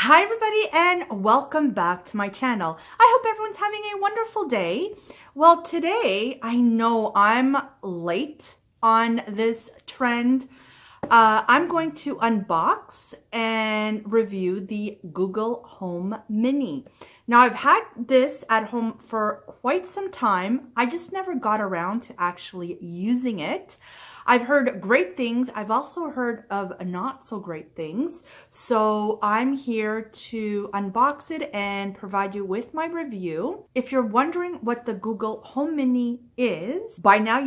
Hi everybody and welcome back to my channel. I hope everyone's having a wonderful day. Well, today I know I'm late on this trend. I'm going to unbox and review the Google Home Mini. Now I've had this at home for quite some time. I just never got around to actually using it. I've heard great things. I've also heard of not so great things. So I'm here to unbox it and provide you with my review. If you're wondering what the Google Home Mini is, by now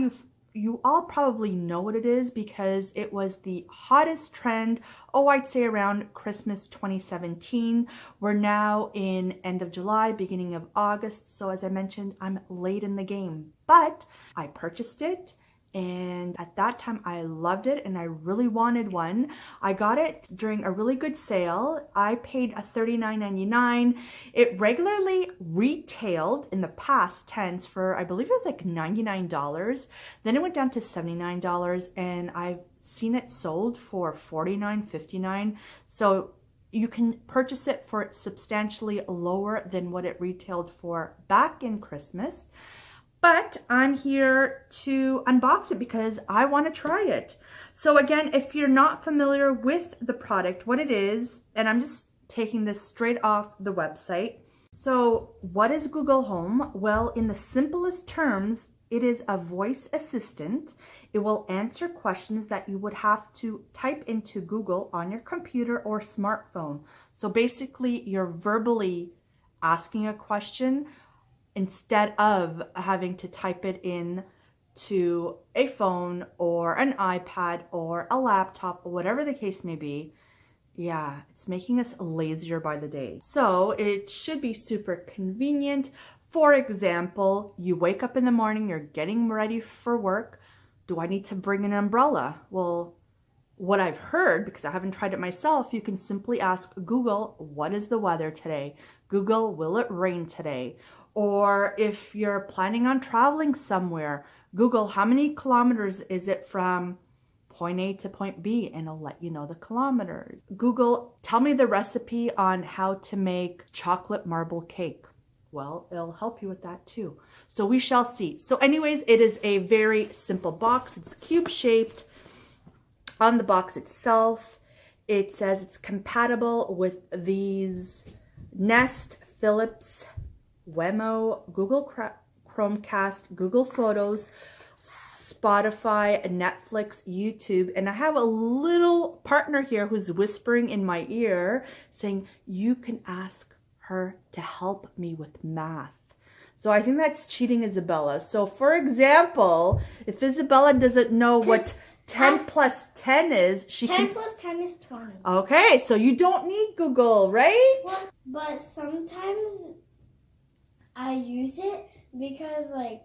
you all probably know what it is because it was the hottest trend, I'd say around Christmas 2017. We're now in end of July, beginning of August. So as I mentioned, I'm late in the game, but I purchased it. And at that time, I loved it and I really wanted one. I got it during a really good sale. I paid $39.99. It regularly retailed in the past tense for, I believe it was like $99. Then it went down to $79 and I've seen it sold for $49, $59. So you can purchase it for substantially lower than what it retailed for back in Christmas. But I'm here to unbox it because I want to try it. So again, if you're not familiar with the product, what it is, and I'm just taking this straight off the website. So what is Google Home? Well, in the simplest terms, it is a voice assistant. It will answer questions that you would have to type into Google on your computer or smartphone. So basically, you're verbally asking a question instead of having to type it in to a phone or an iPad or a laptop or whatever the case may be. Yeah, it's making us lazier by the day. So it should be super convenient. For example, you wake up in the morning, you're getting ready for work. Do I need to bring an umbrella? Well, what I've heard, because I haven't tried it myself, you can simply ask Google, what is the weather today? Google, will it rain today? Or if you're planning on traveling somewhere, Google, how many kilometers is it from point A to point B? And it'll let you know the kilometers. Google, tell me the recipe on how to make chocolate marble cake. Well, it'll help you with that too. So we shall see. So anyways, it is a very simple box. It's cube shaped. On the box itself, it says it's compatible with these Nest, Philips, Wemo, Google Chromecast, Google Photos, Spotify, Netflix, YouTube. And I have a little partner here who's whispering in my ear saying, you can ask her to help me with math. So I think that's cheating Isabella. So for example, if Isabella doesn't know what 10 plus 10 is, she 10 can... plus 10 is 20. Okay, so you don't need Google, right? Well, but sometimes I use it because I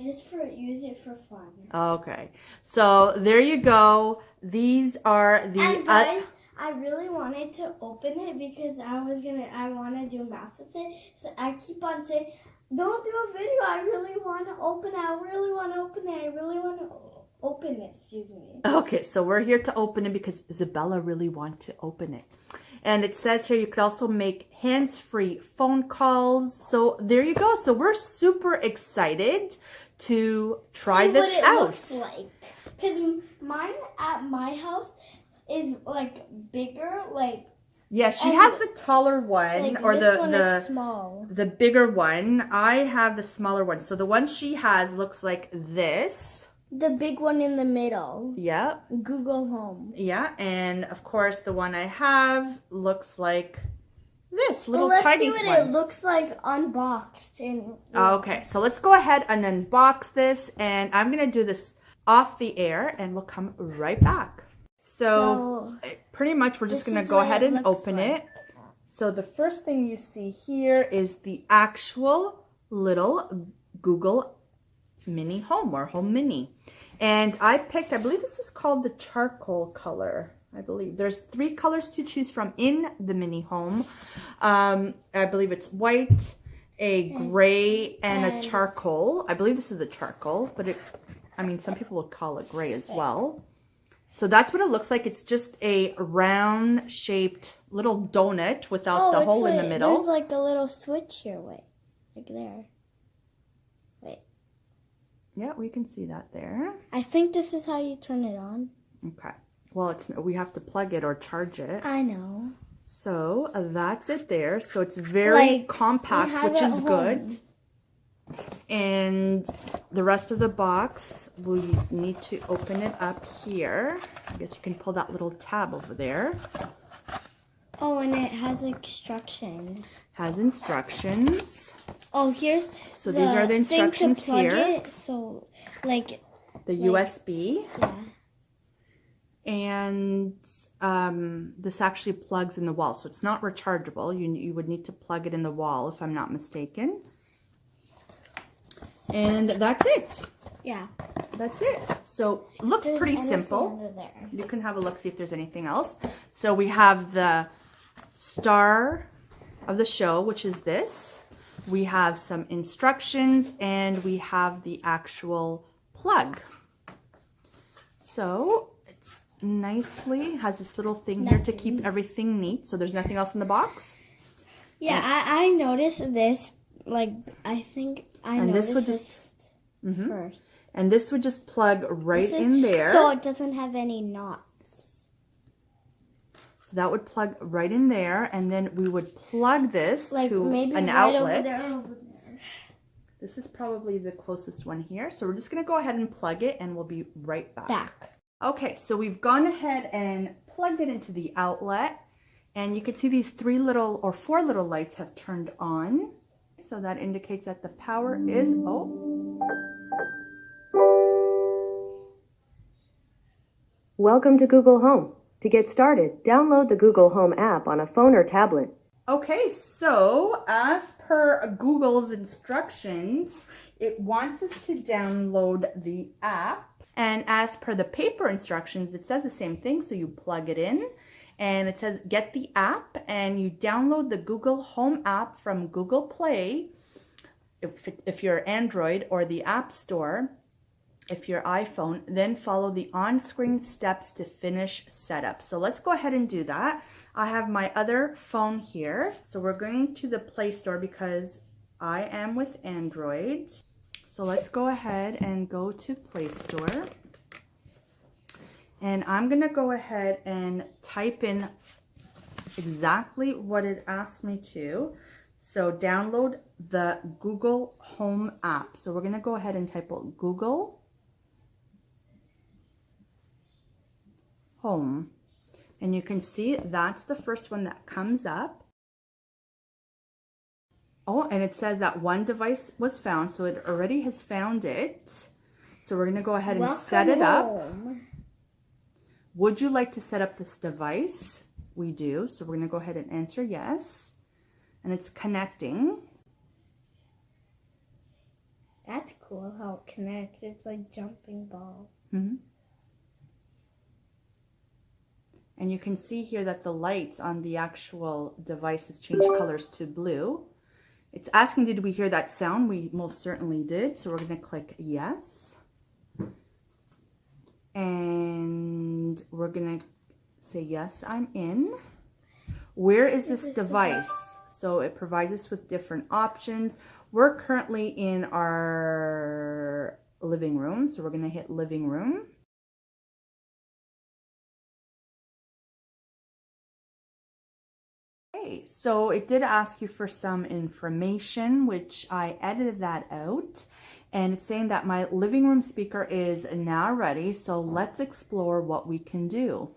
just use it for fun. Okay, so there you go. These are the... And guys, I really wanted to open it because I want to do math with it. So I keep on saying, don't do a video. I really want to open it. I really want to open it. I really want to open it, excuse me. Okay, so we're here to open it because Isabella really wants to open it. And it says here you could also make hands-free phone calls. So there you go. So we're super excited to try this out. What it looks like. Because mine at my house is bigger, yeah, she has the taller one, or this one is small. The bigger one. I have the smaller one. So the one she has looks like this. The big one in the middle. Yeah. Google Home. Yeah, and of course the one I have looks like this little let's tiny see one. what it looks like unboxed. Okay, so let's go ahead and unbox this, and I'm gonna do this off the air, and we'll come right back. So pretty much we're just gonna go ahead and open it. So the first thing you see here is the actual little Google Mini Home or Home Mini. And I picked, I believe this is called the charcoal color. I believe there's 3 colors to choose from in the Mini Home. I believe it's white, a gray, and a charcoal. I believe this is the charcoal, but some people would call it gray as well. So that's what it looks like. It's just a round shaped little donut without the hole in the middle. There's like a little switch here. Wait, like there. Wait. Yeah, we can see that there. I think this is how you turn it on. Okay. Well, we have to plug it or charge it. I know. So that's it there. So it's very compact, which is good. And the rest of the box, we need to open it up here. I guess you can pull that little tab over there. Oh, and it has instructions. Has instructions. Oh, here's so these are the instructions thing to plug here. It, so like the USB. Yeah. And this actually plugs in the wall, so it's not rechargeable. You would need to plug it in the wall, if I'm not mistaken. And that's it. Yeah. That's it. So looks pretty simple. You can have a look, see if there's anything else. So we have the star of the show, which is this. We have some instructions, and we have the actual plug. So it's nicely has this little thing here to keep everything neat. So there's nothing else in the box. Yeah, I noticed this. Like I think I noticed this first. And this would just plug right in there. So it doesn't have any knots. So that would plug right in there, and then we would plug this to maybe an right outlet. over there. This is probably the closest one here. So we're just going to go ahead and plug it, and we'll be right back. Okay, so we've gone ahead and plugged it into the outlet, and you can see these 4 little lights have turned on. So that indicates that the power is, Welcome to Google Home. To get started, download the Google Home app on a phone or tablet. Okay, so as per Google's instructions, it wants us to download the app. And as per the paper instructions, it says the same thing. So you plug it in, and it says get the app, and you download the Google Home app from Google Play if you're Android, or the App Store if you're iPhone. Then follow the on-screen steps to finish setup. So let's go ahead and do that. I have my other phone here. So we're going to the Play Store because I am with Android. So let's go ahead and go to Play Store. And I'm going to go ahead and type in exactly what it asked me to. So download the Google Home app. So we're going to go ahead and type out Google Home. And you can see that's the first one that comes up. Oh, and it says that one device was found. So it already has found it. So we're going to go ahead and set it up. Would you like to set up this device? We do. So we're going to go ahead and answer yes. And it's connecting. That's cool how it connects. It's like jumping balls. And you can see here that the lights on the actual device has changed colors to blue. It's asking, did we hear that sound? We most certainly did. So we're going to click yes. And we're going to say, yes, I'm in. Where is this device? So it provides us with different options. We're currently in our living room. So we're going to hit living room. Okay, so it did ask you for some information, which I edited that out. And it's saying that my living room speaker is now ready. So let's explore what we can do.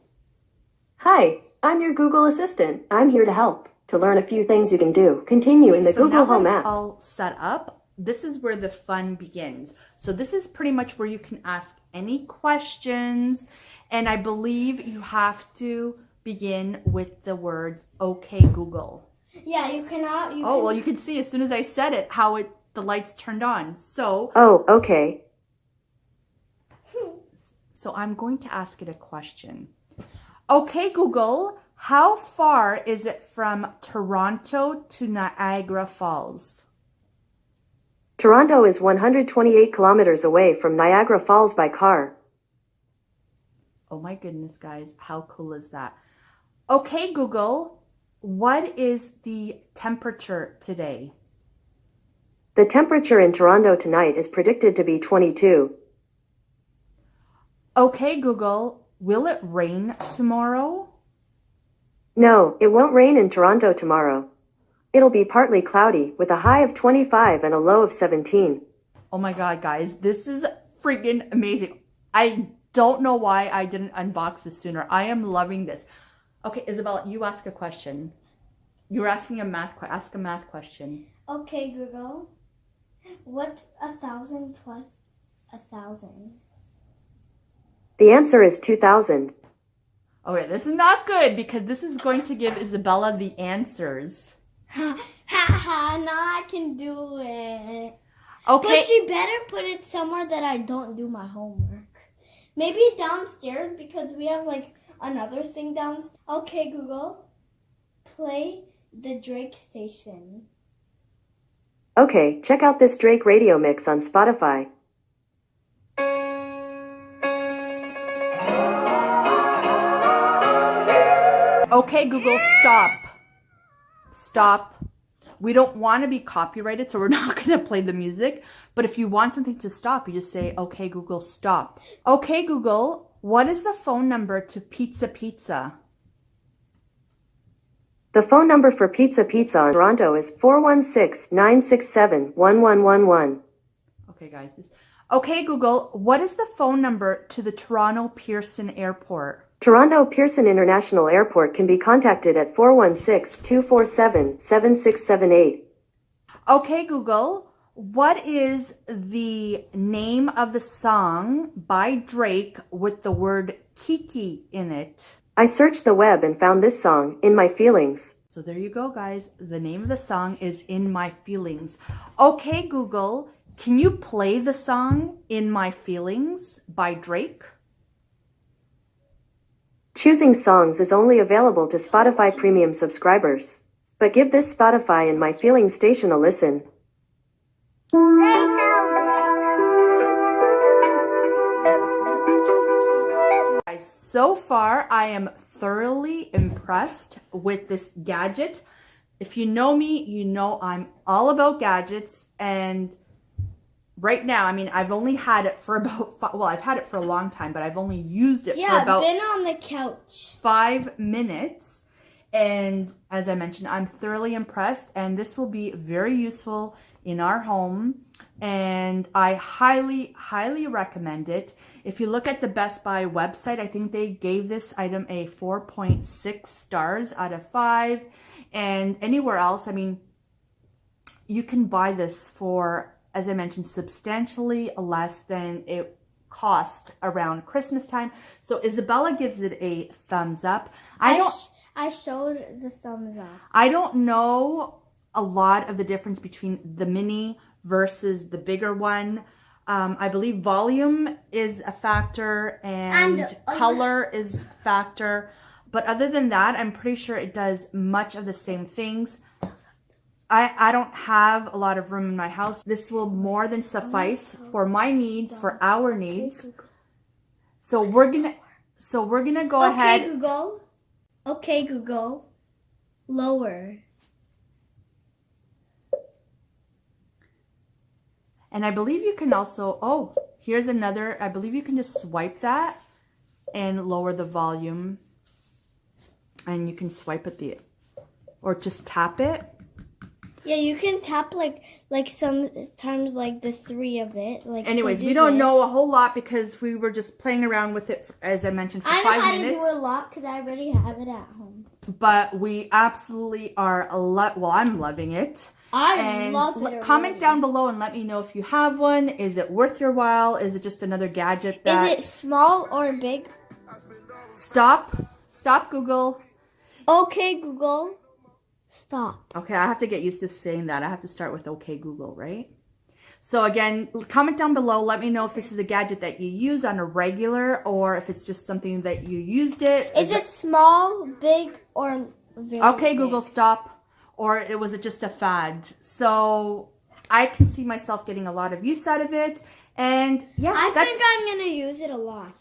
Hi, I'm your Google Assistant. I'm here to help. To learn a few things you can do, continue in the Google Home app. All set up. This is where the fun begins. So this is pretty much where you can ask any questions. And I believe you have to begin with the words, okay, Google. Yeah, you cannot. Well, you can see as soon as I said it, how the lights turned on. So. Oh, okay. So I'm going to ask it a question. Okay, Google, how far is it from Toronto to Niagara Falls? Toronto is 128 kilometers away from Niagara Falls by car. Oh my goodness, guys. How cool is that? Okay, Google, what is the temperature today? The temperature in Toronto tonight is predicted to be 22. Okay, Google, will it rain tomorrow? No, it won't rain in Toronto tomorrow. It'll be partly cloudy with a high of 25 and a low of 17. Oh my God, guys, this is freaking amazing. I don't know why I didn't unbox this sooner. I am loving this. Okay, Isabella, you ask a question. You were asking ask a math question. Okay, Google. What's 1,000 plus 1,000? The answer is 2,000. Okay, this is not good because this is going to give Isabella the answers. Ha ha, now I can do it. Okay. But you better put it somewhere that I don't do my homework. Maybe downstairs because we have like another thing downstairs. Okay, Google. Play the Drake station. Okay, check out this Drake radio mix on Spotify. Okay, Google, stop. Stop. We don't want to be copyrighted, so we're not going to play the music. But if you want something to stop, you just say, okay, Google, stop. Okay, Google, what is the phone number to Pizza Pizza? The phone number for Pizza Pizza in Toronto is 416-967-1111. Okay, guys. Okay, Google, what is the phone number to the Toronto Pearson Airport? Toronto Pearson International Airport can be contacted at 416-247-7678. Okay, Google, what is the name of the song by Drake with the word Kiki in it? I searched the web and found this song, In My Feelings. So there you go, guys. The name of the song is In My Feelings. Okay, Google, can you play the song In My Feelings by Drake? Choosing songs is only available to Spotify Premium subscribers. But give this Spotify In My Feelings station a listen. So far, I am thoroughly impressed with this gadget. If you know me, you know I'm all about gadgets. And right now, I mean, I've only had it for about, well, I've had it for a long time, but I've only used it for about been on the couch. 5 minutes. And as I mentioned, I'm thoroughly impressed. And this will be very useful in our home. And I highly, highly recommend it. If you look at the Best Buy website, I think they gave this item a 4.6 stars out of 5. And anywhere else, I mean, you can buy this for, as I mentioned, substantially less than it cost around Christmas time. So Isabella gives it a thumbs up. I showed the thumbs up. I don't know a lot of the difference between the mini versus the bigger one. I believe volume is a factor and color is a factor. But other than that, I'm pretty sure it does much of the same things. I don't have a lot of room in my house. This will more than suffice for my needs, for our needs. So we're gonna go ahead. Google. Okay, Google. Lower. And I believe you can also, oh, here's another, I believe you can just swipe that and lower the volume. And you can swipe at the, or just tap it. Yeah, you can tap like sometimes like the 3 of it. Like anyways, we don't know a whole lot because we were just playing around with it, as I mentioned, for 5 minutes. I know how to do a lot because I already have it at home. But we absolutely are, well, I'm loving it. I love it. Comment down below and let me know if you have one. Is it worth your while? Is it just another gadget that... Is it small or big? Stop, Google. Okay, Google. Stop. Okay, I have to get used to saying that. I have to start with okay, Google, right? So again, comment down below. Let me know if this is a gadget that you use on a regular or if it's just something that you used it. Is it small, big, or very okay, big? Google, stop. Or was it just a fad? So I can see myself getting a lot of use out of it. And yeah, I think I'm going to use it a lot.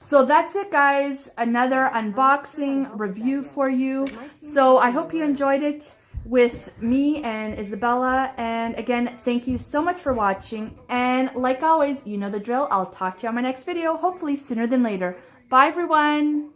So that's it, guys. Another unboxing review for you. So I hope you enjoyed it with me and Isabella. And again, thank you so much for watching. And like always, you know the drill. I'll talk to you on my next video, hopefully sooner than later. Bye, everyone.